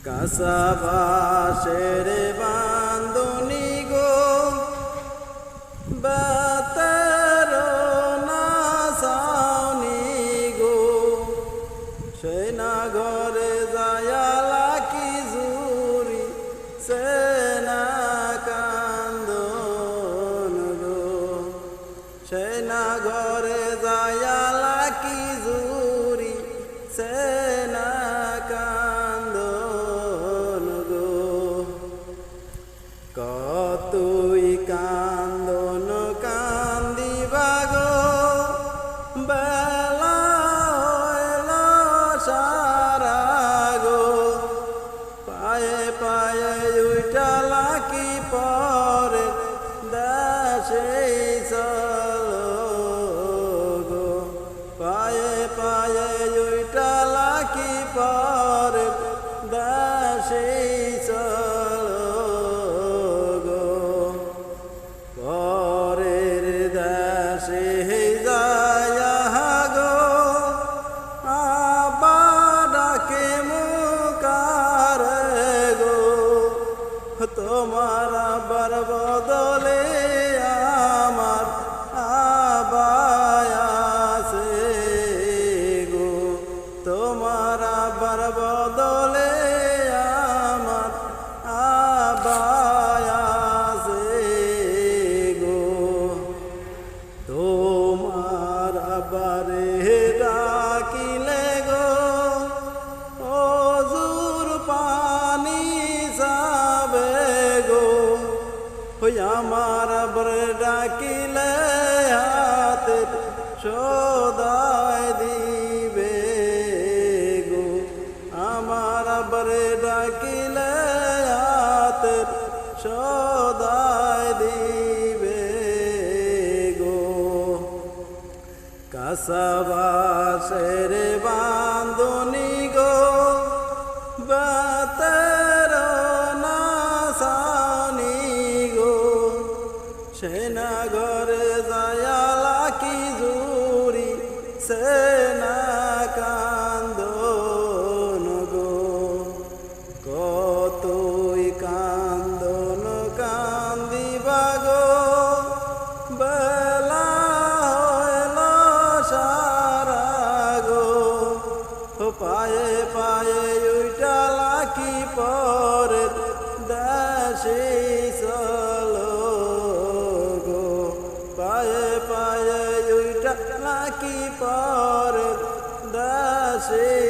কাঁচা বাঁশের বাঁধনি গো বাতের না ছাউনি গো সেই না ঘরে যায়ালা কি জুরি সে না কান্দন গো সেই না ঘরে যায়ালা কি জুরি সে না কতই কান্দন কান্দিবা গো বেলা হইল সারা গো পায়ে পায়ে উঠালা কি পরে দেশে চলো গো পায়ে পায়ে উঠালা কি পরে দেশে তোমার আবার বদলে আমার আবায় আছে গো তোমার আবার বদলে আমার আবায় আছে গো তোমার আবারে ডাকিলে গো অজুর পানি আমার আবার ডাকিলে হাতে সদায় দিবে গো আমার আবার ডাকিলে হাতে সদায় দিবে গো কাঁচা বাঁশের বাঁধনি গো বাতের না ছাউনি সেনা ঘরে যায়ালা কি জুরি সেনা কান্দন গো কতই কান্দন কান্দিবা গো বেলা হইল সারা গো পায়ে পায়ে উঠালা কি পরে দেশে চলো পায়ে পায়ে উঠা কি পরে দেশে